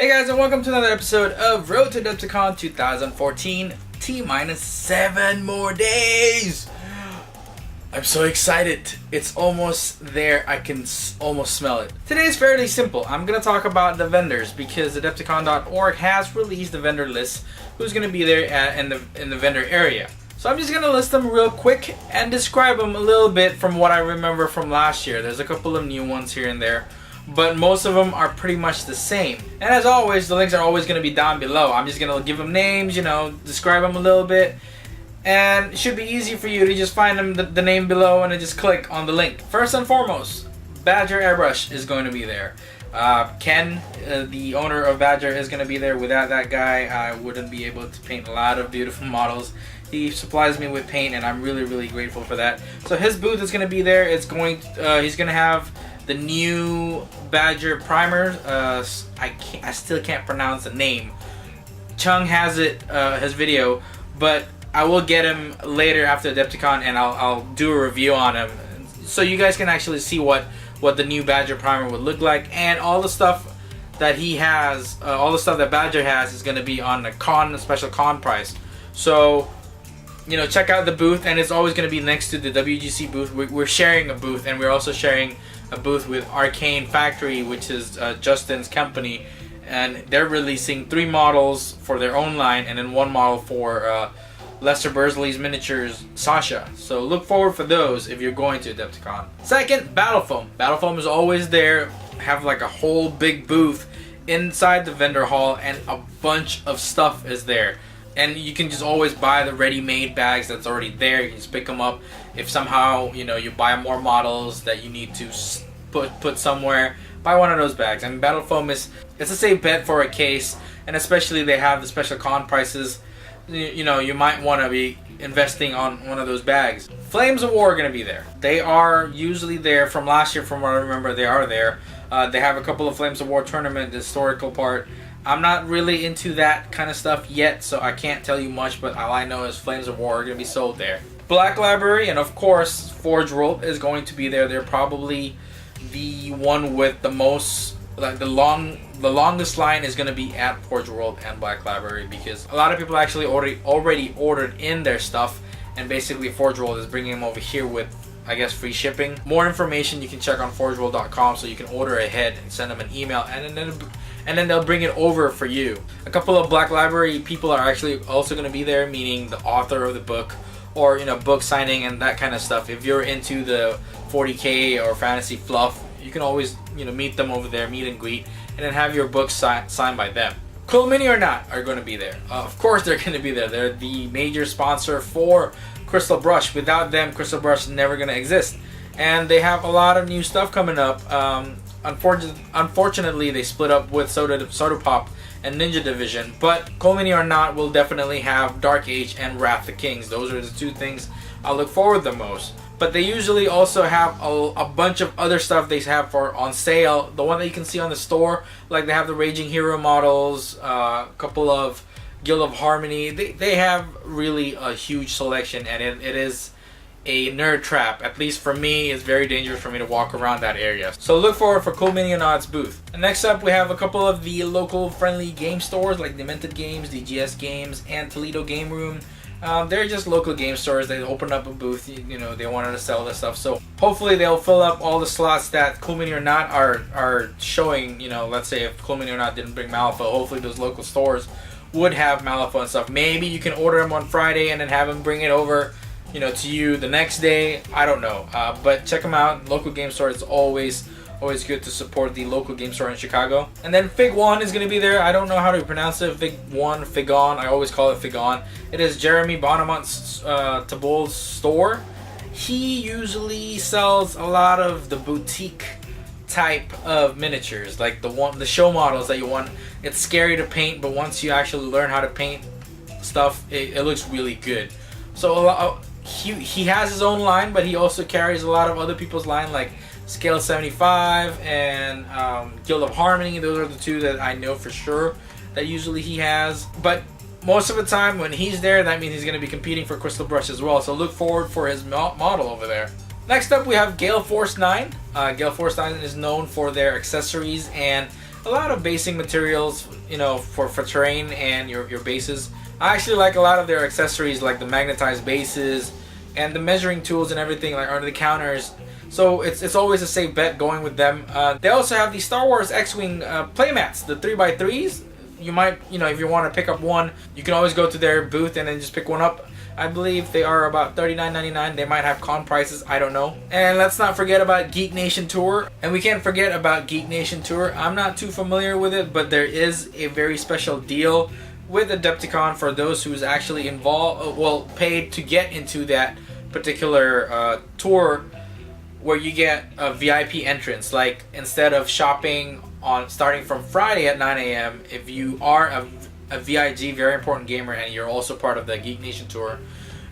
Hey guys, and welcome to another episode of Road to Adepticon 2014. T-7 more days! I'm so excited. It's almost there. I can almost smell it. Today is fairly simple. I'm going to talk about the vendors because Adepticon.org has released the vendor list who's going to be there in the vendor area. So I'm just going to list them real quick and describe them a little bit from what I remember from last year. There's a couple of new ones here and there, but most of them are pretty much the same. And as always, the links are always going to be down below. I'm just going to give them names, describe them a little bit. And it should be easy for you to just find them, the name below, and then just click on the link. First and foremost, Badger Airbrush is going to be there. Cain, the owner of Badger, is going to be there. Without that guy, I wouldn't be able to paint a lot of beautiful models. He supplies me with paint, and I'm really grateful for that. So his booth is going to be there. He's going to have the new Badger primer. I still can't pronounce the name. Chung has it, his video, but I will get him later after Adepticon, and I'll do a review on him, so you guys can actually see what the new Badger primer would look like, and all the stuff that he has, all the stuff that Badger has is going to be on the special con price. So check out the booth, and it's always going to be next to the WGC booth. We're sharing a booth, and we're also sharing a booth with Cain Factory, which is Justin's company, and they're releasing 3 models for their own line, and then 1 model for Lester Bursley's Miniatures Sasha. So look forward for those if you're going to Adepticon. Second, Battle Foam. Battle Foam is always there. Have like a whole big booth inside the vendor hall, and a bunch of stuff is there. And you can just always buy the ready-made bags that's already there. You can just pick them up. If somehow you buy more models that you need to put somewhere, buy one of those bags. I mean, Battle Foam it's a safe bet for a case, and especially they have the special con prices. You might want to be investing on one of those bags. Flames of War are going to be there. They are usually there from last year. From what I remember, they are there. They have a couple of Flames of War tournament, the historical part. I'm not really into that kind of stuff yet, so I can't tell you much, but all I know is Flames of War are going to be sold there. Black Library, and of course Forge World is going to be there. They're probably the one with the most, like the longest line is going to be at Forge World and Black Library, because a lot of people actually already ordered in their stuff, and basically Forge World is bringing them over here with, I guess, free shipping. More information you can check on forgeworld.com, so you can order ahead and send them an email, and then they'll bring it over for you. A couple of Black Library people are actually also going to be there, meaning the author of the book, or book signing and that kind of stuff. If you're into the 40k or fantasy fluff, you can always meet them over there, meet and greet, and then have your book signed by them. Cool Mini or Not are going to be there. Of course they're going to be there. They're the major sponsor for Crystal Brush. Without them, Crystal Brush is never going to exist. And they have a lot of new stuff coming up. Unfortunately, they split up with Soda Pop and Ninja Division, but Cool Mini or Not will definitely have Dark Age and Wrath the Kings. Those are the 2 things I look forward the most. But they usually also have a bunch of other stuff they have on sale. The one that you can see on the store, like they have the Raging Hero models, a couple of Guild of Harmony. They have really a huge selection, and it is a nerd trap. At least for me, it's very dangerous for me to walk around that area. So look forward for Cool Mini or Not's booth. And next up, we have a couple of the local friendly game stores like Demented Games, DGS Games, and Toledo Game Room. They're just local game stores. They opened up a booth. They wanted to sell this stuff. So hopefully they'll fill up all the slots that Cool Mini or Not are showing. Let's say if Cool Mini or Not didn't bring Malifaux, hopefully those local stores would have Malifaux and stuff. Maybe you can order them on Friday and then have them bring it over to you the next day. I don't know, but check them out. Local game store. It's always good to support the local game store in Chicago. And then Fig One is going to be there. I don't know how to pronounce it. Fig One, Figon. I always call it Figon. It is Jeremy Bonamont's Tabol's store. He usually sells a lot of the boutique type of miniatures, like the show models that you want. It's scary to paint, but once you actually learn how to paint stuff, it looks really good. So he has his own line, but he also carries a lot of other people's line, like Scale 75 and Guild of Harmony. Those are the 2 that I know for sure that usually he has. But most of the time when he's there, that means he's going to be competing for Crystal Brush as well. So look forward for his model over there. Next up, we have Gale Force 9. Gale Force 9 is known for their accessories and a lot of basing materials, you know, for terrain and your bases. I actually like a lot of their accessories, like the magnetized bases and the measuring tools and everything, like under the counters. So it's always a safe bet going with them. They also have the Star Wars X-Wing playmats, the 3x3s. You might, you know, if you want to pick up one, you can always go to their booth and then just pick one up. I believe they are about $39.99. They might have con prices, I don't know. And let's not forget about Geek Nation Tour. And we can't forget about Geek Nation Tour. I'm not too familiar with it, but there is a very special deal with Adepticon for those who's actually involved, well, paid to get into that particular tour, where you get a VIP entrance. Like, instead of shopping on starting from Friday at 9 a.m., if you are a VIG, very important gamer, and you're also part of the Geek Nation Tour,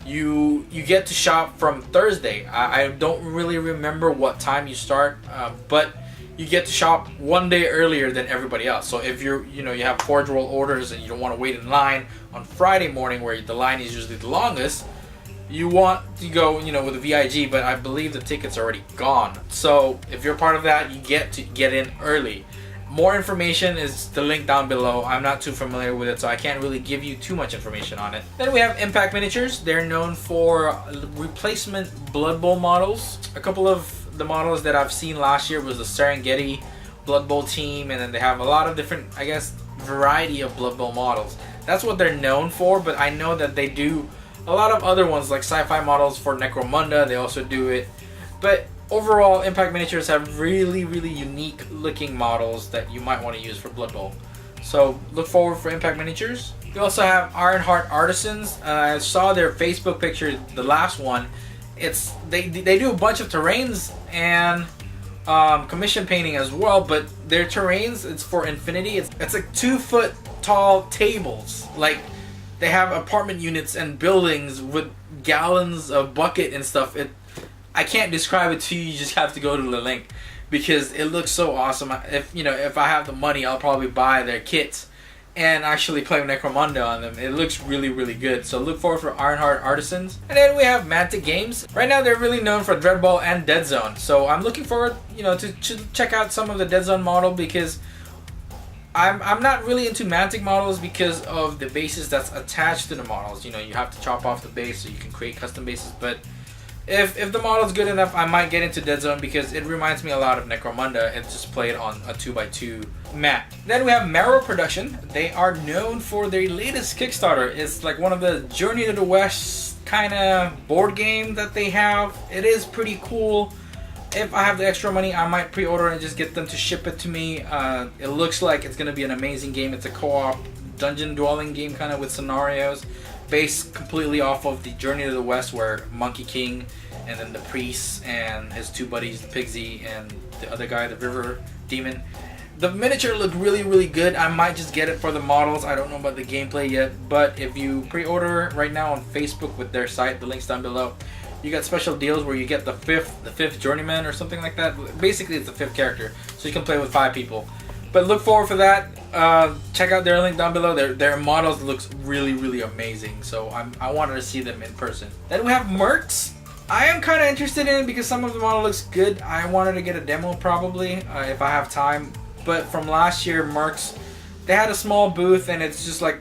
you get to shop from Thursday. I don't really remember what time you start, but you get to shop one day earlier than everybody else. So if you have Forge World orders and you don't want to wait in line on Friday morning, where the line is usually the longest, you want to go, you know, with a VIG, but I believe the ticket's already gone. So if you're part of that, you get to get in early. More information is the link down below. I'm not too familiar with it, so I can't really give you too much information on it. Then we have Impact Miniatures. They're known for replacement Blood Bowl models. A couple of the models that I've seen last year was the Serengeti Blood Bowl team, and then they have a lot of different, I guess, variety of Blood Bowl models. That's what they're known for, but I know that they do a lot of other ones, like sci-fi models for Necromunda. They also do it. But overall, Impact Miniatures have really, really unique looking models that you might want to use for Blood Bowl. So look forward for Impact Miniatures. We also have Ironheart Artisans. I saw their Facebook picture, the last one. They do a bunch of terrains and commission painting as well, but their terrains, it's for Infinity. It's like 2-foot tall tables. Like, they have apartment units and buildings with gallons of bucket and stuff. I can't describe it to you. You just have to go to the link because it looks so awesome. If I have the money, I'll probably buy their kits and actually play Necromunda on them. It looks really, really good. So look forward for Ironheart Artisans. And then we have Mantic Games. Right now, they're really known for Dreadball and Dead Zone. So I'm looking forward, to check out some of the Dead Zone model, because I'm not really into Mantic models because of the bases that's attached to the models. You have to chop off the base so you can create custom bases. But if the model's good enough, I might get into Dead Zone because it reminds me a lot of Necromunda. It's just played on a 2x2 map. Then we have Marrow Production. They are known for their latest Kickstarter. It's like one of the Journey to the West kind of board game that they have. It is pretty cool. If I have the extra money, I might pre-order and just get them to ship it to me. It looks like it's going to be an amazing game. It's a co-op dungeon dwelling game kind of with scenarios based completely off of the Journey to the West, where Monkey King and then the priest and his two buddies, the Pigsy and the other guy, the River Demon. The miniature looked really, really good. I might just get it for the models. I don't know about the gameplay yet, but if you pre-order right now on Facebook with their site, the link's down below, you got special deals where you get the fifth journeyman or something like that. Basically, it's the 5th character, so you can play with 5 people. But look forward for that. Check out their link down below. Their models looks really, really amazing. So I wanted to see them in person. Then we have Mercs. I am kind of interested in it because some of the model looks good. I wanted to get a demo probably if I have time. But from last year, Mercs, they had a small booth, and it's just like,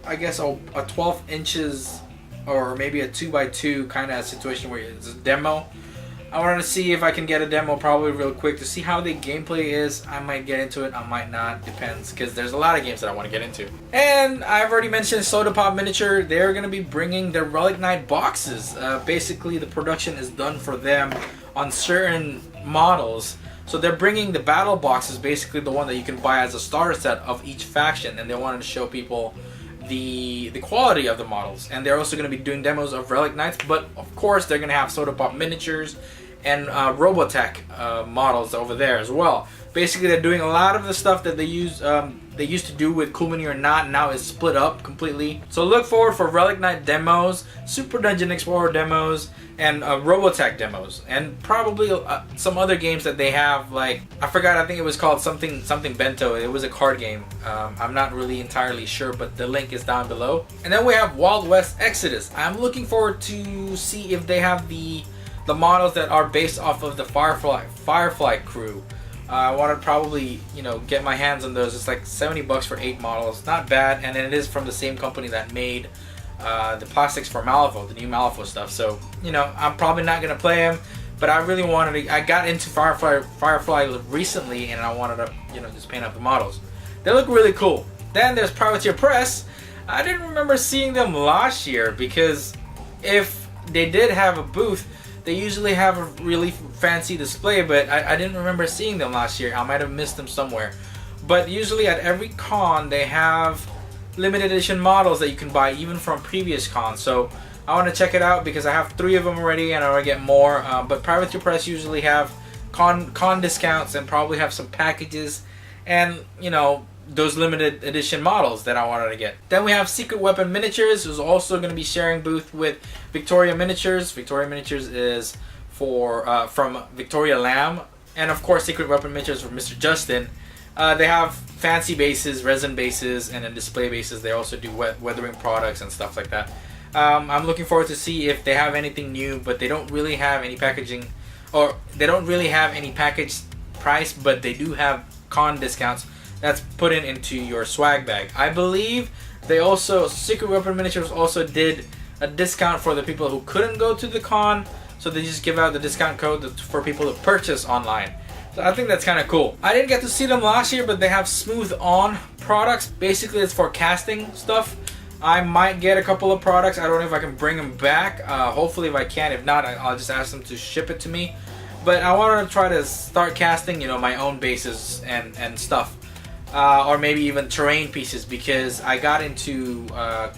I guess a 12 inches or maybe a 2x2 kind of situation where it's a demo. I wanted to see if I can get a demo probably real quick to see how the gameplay is. I might get into it, I might not, depends, because there's a lot of games that I want to get into. And I've already mentioned Soda Pop Miniature. They're going to be bringing their Relic Knight boxes. Basically, the production is done for them on certain models. So they're bringing the battle boxes, basically the one that you can buy as a starter set of each faction, and they wanted to show people the quality of the models. And they're also going to be doing demos of Relic Knights, but of course they're going to have Soda Pop Miniatures and Robotech models over there as well. Basically, they're doing a lot of the stuff that they used to do with Cool Mini or Not. Now it's split up completely. So look forward for Relic Knight demos, Super Dungeon Explorer demos, and Robotech demos, and probably some other games that they have. Like, I forgot, I think it was called something Bento. It was a card game. I'm not really entirely sure, but the link is down below. And then we have Wild West Exodus. I'm looking forward to see if they have the models that are based off of the Firefly crew, I want to probably, get my hands on those. It's like 70 bucks for 8 models. Not bad, and it is from the same company that made the plastics for Malifaux, the new Malifaux stuff. So, I'm probably not going to play them, but I really wanted to. I got into Firefly recently, and I wanted to, just paint up the models. They look really cool. Then there's Privateer Press. I didn't remember seeing them last year, because if they did have a booth, they usually have a really fancy display, but I didn't remember seeing them last year. I might have missed them somewhere. But usually at every con, they have limited edition models that you can buy, even from previous cons. So I want to check it out because I have 3 of them already, and I want to get more. But Privateer Press usually have con discounts and probably have some packages, and those limited edition models that I wanted to get. Then we have Secret Weapon Miniatures, who's also going to be sharing booth with Victoria Miniatures. Victoria Miniatures is from Victoria Lamb, and of course Secret Weapon Miniatures from Mr. Justin. They have fancy bases, resin bases, and then display bases. They also do weathering products and stuff like that. I'm looking forward to see if they have anything new, but they don't really have any packaging, or they don't really have any package price, but they do have con discounts that's put into your swag bag. I believe they also, Secret Weapon Miniatures also did a discount for the people who couldn't go to the con, so they just give out the discount code for people to purchase online. So I think that's kind of cool. I didn't get to see them last year, but they have Smooth On products. Basically it's for casting stuff. I might get a couple of products. I don't know if I can bring them back. Hopefully if I can. If not, I'll just ask them to ship it to me. But I want to try to start casting, my own bases and stuff. Or maybe even terrain pieces, because I got into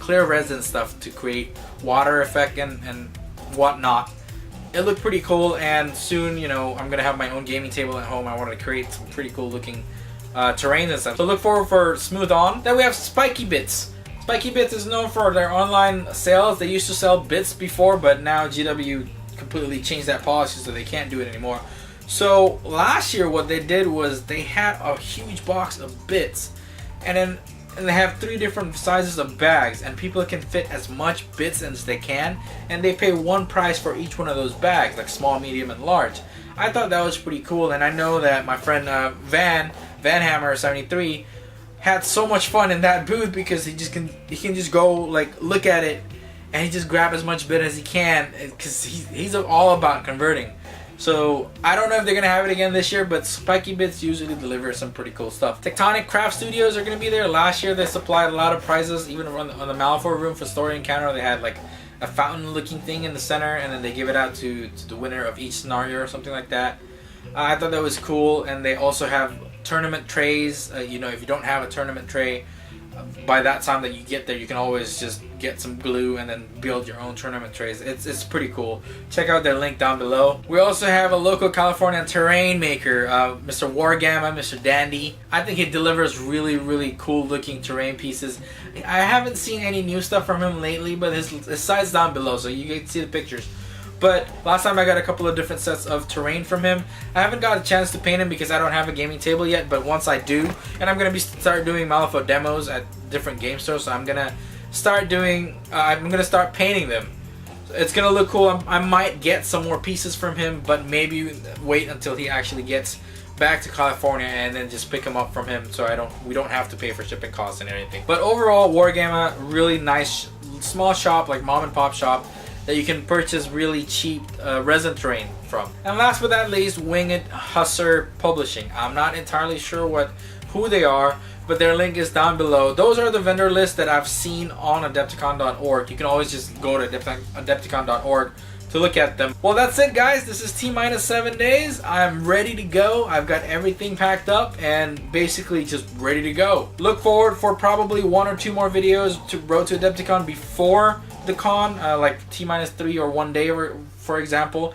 clear resin stuff to create water effect and whatnot. It looked pretty cool, and soon, I'm gonna have my own gaming table at home. I want to create some pretty cool looking terrain and stuff. So look forward for Smooth On. Then we have Spiky Bits. Spiky Bits is known for their online sales. They used to sell bits before, but now GW completely changed that policy, so they can't do it anymore. So last year what they did was they had a huge box of bits, and they have 3 different sizes of bags, and people can fit as much bits as they can, and they pay one price for each one of those bags, like small, medium, and large. I thought that was pretty cool, and I know that my friend Vanhammer73 had so much fun in that booth, because he can just go like look at it, and he just grab as much bit as he can, because he's all about converting. So I don't know if they're going to have it again this year, but Spiky Bits usually deliver some pretty cool stuff. Tectonic Craft Studios are going to be there. Last year they supplied a lot of prizes, even on the Malifaux room for Story Encounter. They had like a fountain looking thing in the center, and then they give it out to the winner of each scenario or something like that. I thought that was cool. And they also have tournament trays. If you don't have a tournament tray, by that time that you get there, you can always just get some glue and then build your own tournament trays. It's pretty cool. Check out their link down below. We also have a local California terrain maker, Mr. Wargamma, Mr. Dandy. I think he delivers really, really cool looking terrain pieces. I haven't seen any new stuff from him lately, but his site's down below, so you can see the pictures. But last time I got a couple of different sets of terrain from him. I haven't got a chance to paint him because I don't have a gaming table yet, but once I do, and I'm going to start doing Malifaux demos at different game stores, so I'm going to start painting them. It's going to look cool. I might get some more pieces from him, but maybe wait until he actually gets back to California and then just pick them up from him, so we don't have to pay for shipping costs and everything. But overall, Wargamma, really nice small shop, like mom and pop shop, that you can purchase really cheap resin terrain from. And last but not least, Winged Hussar Publishing. I'm not entirely sure who they are, but their link is down below. Those are the vendor lists that I've seen on Adepticon.org. You can always just go to Adepticon.org to look at them. Well, that's it, guys. This is T-7 days. I'm ready to go. I've got everything packed up and basically just ready to go. Look forward for probably 1 or 2 more videos to Road to Adepticon before the con, like T-3 or 1 day, for example.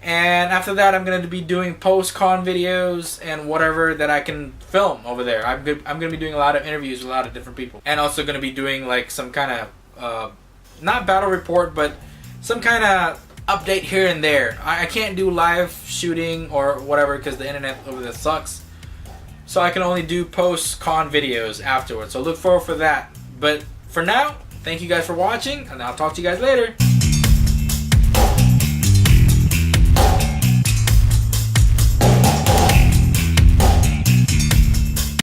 And after that, I'm going to be doing post-con videos and whatever that I can film over there. I'm going to be doing a lot of interviews with a lot of different people. And also going to be doing like some kind of, not battle report, but some kind of update here and there. I can't do live shooting or whatever because the internet over there sucks. So I can only do post-con videos afterwards. So look forward for that. But for now, thank you guys for watching, and I'll talk to you guys later.